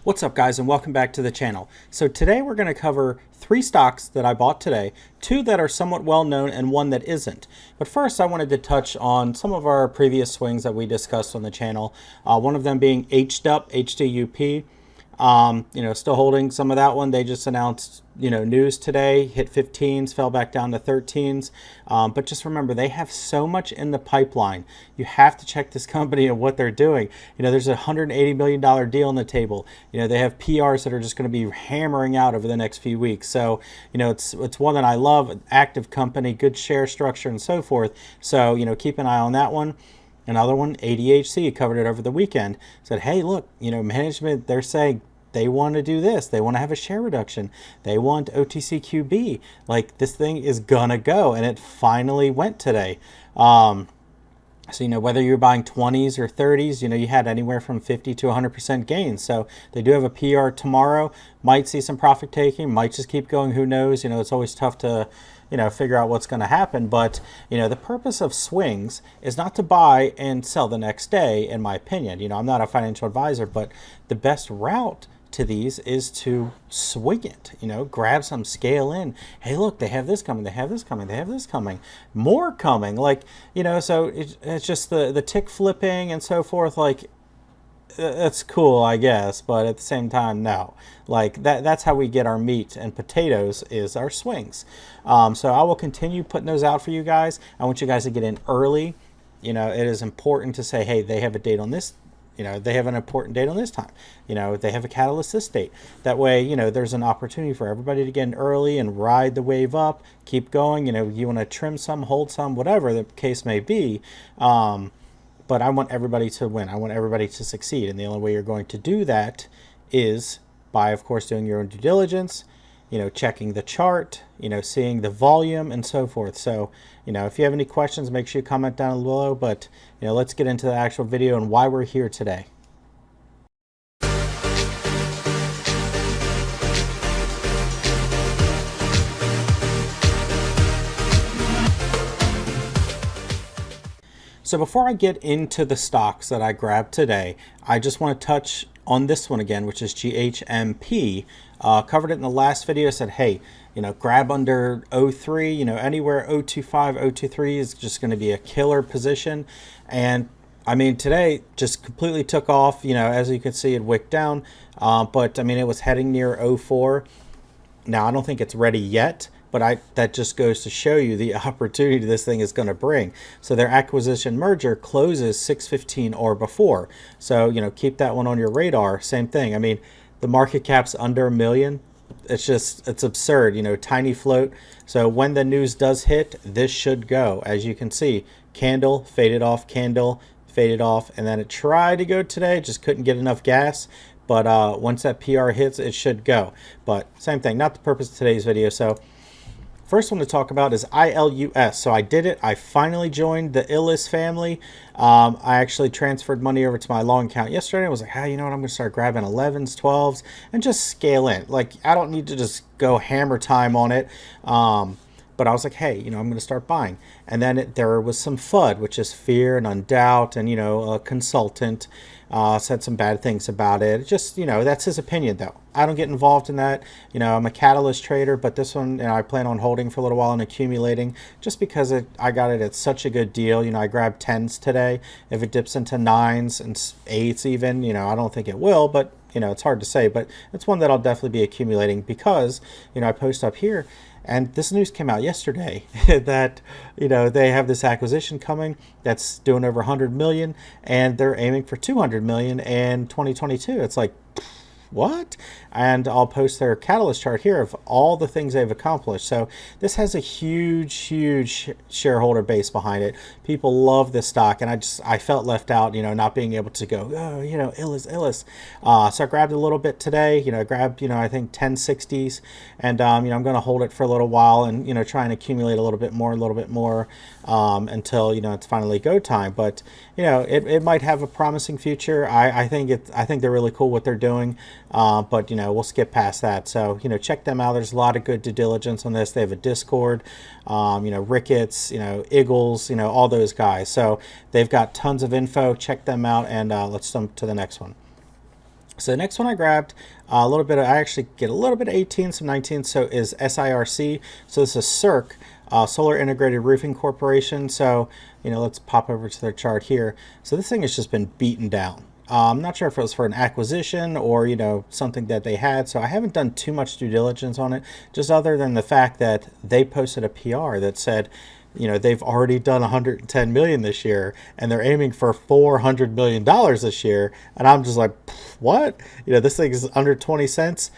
What's up, guys, and welcome back to the channel. So today we're going to cover 3 stocks that I bought today, 2 that are somewhat well known and 1 that isn't. But first I wanted to touch on some of our previous swings that we discussed on the channel. One of them being HDUP. Still holding some of that one. They just announced, news today, hit 15s, fell back down to 13s. But just remember, they have so much in the pipeline. You have to check this company and what they're doing. There's a $180 million deal on the table. They have PRs that are just going to be hammering out over the next few weeks. So, it's one that I love, an active company, good share structure and so forth. So, keep an eye on that one. Another one, ADHC, covered it over the weekend. Said, hey, look, management, they're saying they want to do this. They want to have a share reduction. They want OTCQB. Like, this thing is gonna go, and it finally went today. So, whether you're buying 20s or 30s, you had anywhere from 50 to 100% gains. So they do have a PR tomorrow. Might see some profit taking. Might just keep going. Who knows? It's always tough to figure out what's going to happen. But, the purpose of swings is not to buy and sell the next day, in my opinion. I'm not a financial advisor, but the best route to these is to swing it, grab some, scale in. Hey, look, they have this coming, they have this coming, they have this coming, more coming. Like, so it's just the tick flipping and so forth. Like, that's cool, I guess, but at the same time, no. Like, that's how we get our meat and potatoes, is our swings. So I will continue putting those out for you guys. I want you guys to get in early. It is important to say, hey, they have a date on this. They have an important date on this time. They have a catalyst this date. That way, there's an opportunity for everybody to get in early and ride the wave up, keep going. You want to trim some, hold some, whatever the case may be. But I want everybody to win. I want everybody to succeed. And the only way you're going to do that is by, of course, doing your own due diligence, checking the chart, seeing the volume and so forth. So, if you have any questions, make sure you comment down below. But, let's get into the actual video and why we're here today. So before I get into the stocks that I grabbed today, I just want to touch on this one again, which is GHMP. Covered it in the last video. Said, hey, grab under 03, anywhere 025, 023 is just going to be a killer position. And I mean, today just completely took off. As you can see, it wicked down. But I mean, it was heading near 04. Now, I don't think it's ready yet, but that just goes to show you the opportunity this thing is going to bring. So their acquisition merger closes 6/15 or before. So, keep that one on your radar. Same thing. I mean, the market cap's under $1 million. It's absurd, tiny float. So when the news does hit, this should go. As you can see, candle, faded off, candle, faded off. And then it tried to go today, just couldn't get enough gas. But once that PR hits, it should go. But same thing, not the purpose of today's video. So first one to talk about is ILUS. So I did it. I finally joined the ILUS family. I actually transferred money over to my long account yesterday. I was like, hey, you know what? I'm going to start grabbing 11s, 12s, and just scale in. Like, I don't need to just go hammer time on it. But I was like, hey, I'm going to start buying. And then there was some FUD, which is fear and undoubt, and, a consultant said some bad things about it. Just, that's his opinion, though. I don't get involved in that. I'm a catalyst trader, but this one, I plan on holding for a little while and accumulating just because I got it at such a good deal. I grabbed 10s today. If it dips into 9s and 8s even, I don't think it will, but, it's hard to say. But it's one that I'll definitely be accumulating because, I post up here. And this news came out yesterday that, they have this acquisition coming that's doing over 100 million and they're aiming for 200 million in 2022. It's like, what? And I'll post their catalyst chart here of all the things they've accomplished. So this has a huge shareholder base behind it. People love this stock, and I felt left out, not being able to go, oh, ILUS. So I grabbed a little bit today. I grabbed, I think 1060s, and I'm going to hold it for a little while and try and accumulate a little bit more until it's finally go time. But it might have a promising future. I think they're really cool what they're doing. But we'll skip past that. So check them out. There's a lot of good due diligence on this. They have a Discord, Ricketts, Eagles, all those guys. So they've got tons of info. Check them out, and let's jump to the next one. So the next one I grabbed, a little bit of, I actually get a little bit of 18, some 19, so is SIRC. So this is SIRC, Solar Integrated Roofing Corporation. So, let's pop over to their chart here. So this thing has just been beaten down. I'm not sure if it was for an acquisition or, something that they had. So I haven't done too much due diligence on it, just other than the fact that they posted a PR that said, they've already done 110 million this year and they're aiming for 400 million dollars this year. And I'm just like, what? This thing is under 20 cents.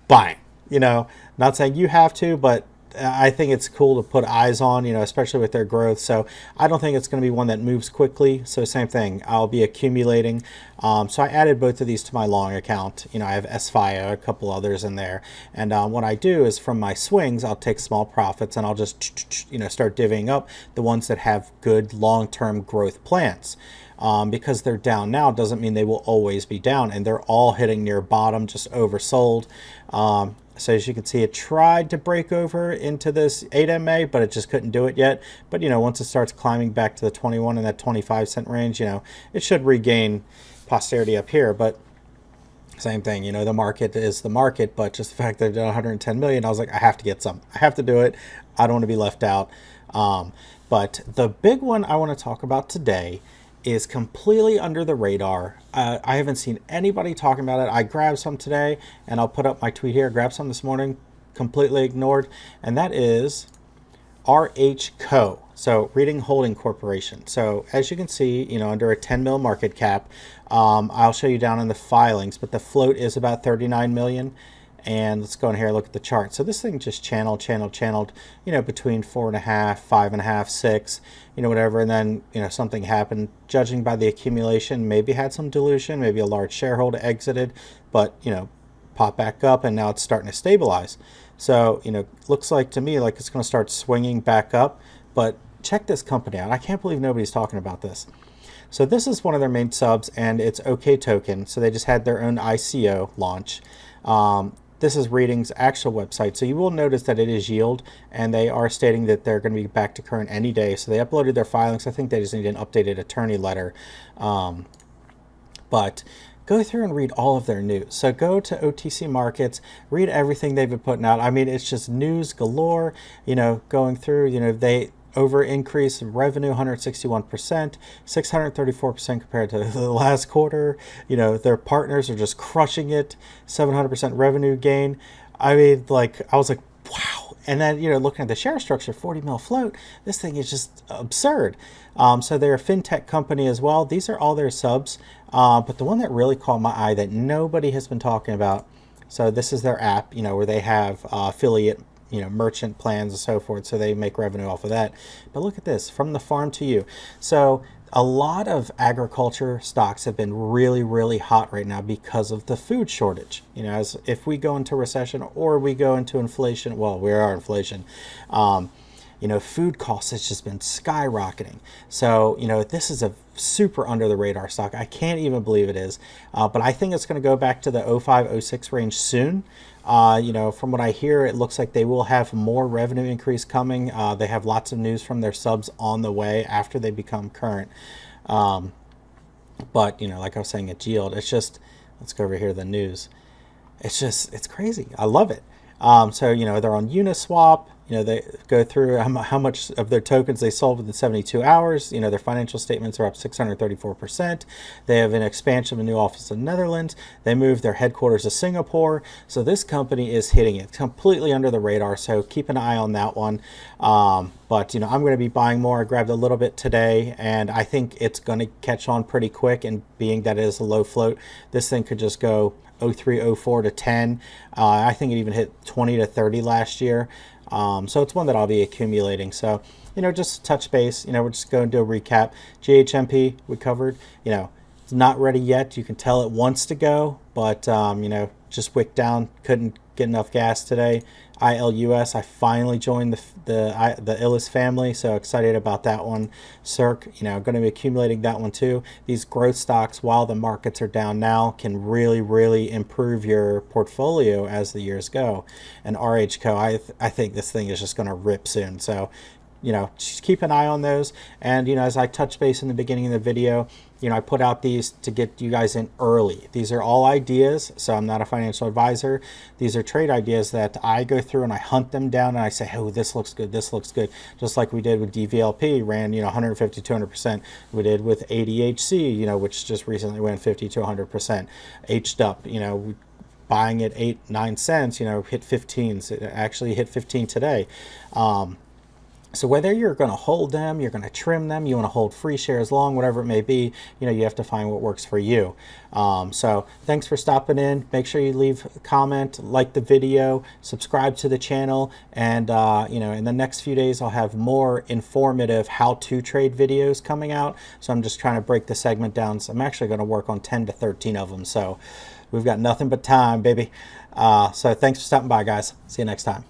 Buying. Not saying you have to, but I think it's cool to put eyes on, especially with their growth. So I don't think it's going to be one that moves quickly. So same thing, I'll be accumulating. So I added both of these to my long account. I have SFIO, a couple others in there. And what I do is from my swings, I'll take small profits and I'll just, start divvying up the ones that have good long-term growth plans. Because they're down now doesn't mean they will always be down, and they're all hitting near bottom, just oversold. So as you can see, it tried to break over into this 8MA, but it just couldn't do it yet. But once it starts climbing back to the 21 and that 25-cent range, it should regain posterity up here. But same thing, the market is the market, but just the fact that they've done 110 million, I was like, I have to get some. I have to do it. I don't want to be left out. But the big one I want to talk about today is completely under the radar. I haven't seen anybody talking about it. I grabbed some today, and I'll put up my tweet here. Grabbed some this morning, completely ignored, and that is RHCO. So Reading Holding Corporation. So as you can see, under a 10 mil market cap, I'll show you down in the filings, but the float is about 39 million. And let's go in here and look at the chart. So this thing just channeled, between 4.5, 5.5, 6, whatever. And then, something happened. Judging by the accumulation, maybe had some dilution, maybe a large shareholder exited, but, popped back up and now it's starting to stabilize. So, looks like to me like it's going to start swinging back up. But check this company out. I can't believe nobody's talking about this. So this is one of their main subs, and it's OK Token. So they just had their own ICO launch. This is Reading's actual website. So you will notice that it is yield, and they are stating that they're going to be back to current any day. So they uploaded their filings. I think they just need an updated attorney letter. But go through and read all of their news. So go to OTC Markets, read everything they've been putting out. I mean, it's just news galore, going through, they over increase revenue 161%, 634% compared to the last quarter. Their partners are just crushing it, 700% revenue gain. I mean, I was like, wow. And then, looking at the share structure, 40 mil float, this thing is just absurd. So they're a fintech company as well. These are all their subs. But the one that really caught my eye that nobody has been talking about, so this is their app, where they have affiliate merchant plans and so forth, so they make revenue off of that. But look at this, from the farm to you. So a lot of agriculture stocks have been really, really hot right now because of the food shortage. As if we go into recession or we go into inflation, well, we are inflation. Food costs has just been skyrocketing. So, this is a super under the radar stock. I can't even believe it is. But I think it's going to go back to the 05, 06 range soon. From what I hear, it looks like they will have more revenue increase coming. They have lots of news from their subs on the way after they become current. But, like I was saying, at yield, it's just, let's go over here to the news. It's crazy. I love it. So, they're on Uniswap. They go through how much of their tokens they sold within 72 hours. Their financial statements are up 634%. They have an expansion of a new office in the Netherlands. They moved their headquarters to Singapore. So this company is hitting it completely under the radar. So keep an eye on that one. But, I'm going to be buying more. I grabbed a little bit today, and I think it's going to catch on pretty quick. And being that it is a low float, this thing could just go 03, 04 to 10. I think it even hit 20 to 30 last year. So it's one that I'll be accumulating. So, just touch base, we're just going to do a recap. GHMP, we covered, it's not ready yet. You can tell it wants to go, but, just wicked down, couldn't get enough gas today. ILUS, I finally joined the ILUS family, so excited about that one. SIRC, going to be accumulating that one too. These growth stocks, while the markets are down now, can really, really improve your portfolio as the years go. And RHCO, I think this thing is just going to rip soon. So, just keep an eye on those. And, as I touched base in the beginning of the video, you know, I put out these to get you guys in early. These are all ideas, so I'm not a financial advisor. These are trade ideas that I go through and I hunt them down and I say, oh, this looks good, this looks good. Just like we did with DVLP, ran, you know, 150 to 200%. We did with ADHC, you know, which just recently went 50 to 100%. HDUP, you know, buying at 8-9 cents, you know, hit 15s. It actually hit 15 today. So whether you're going to hold them, you're going to trim them, you want to hold free shares long, whatever it may be, you know, you have to find what works for you. So thanks for stopping in. Make sure you leave a comment, like the video, subscribe to the channel, and you know, in the next few days I'll have more informative how-to trade videos coming out. So I'm just trying to break the segment down. So I'm actually going to work on 10 to 13 of them. So we've got nothing but time, baby. So thanks for stopping by, guys. See you next time.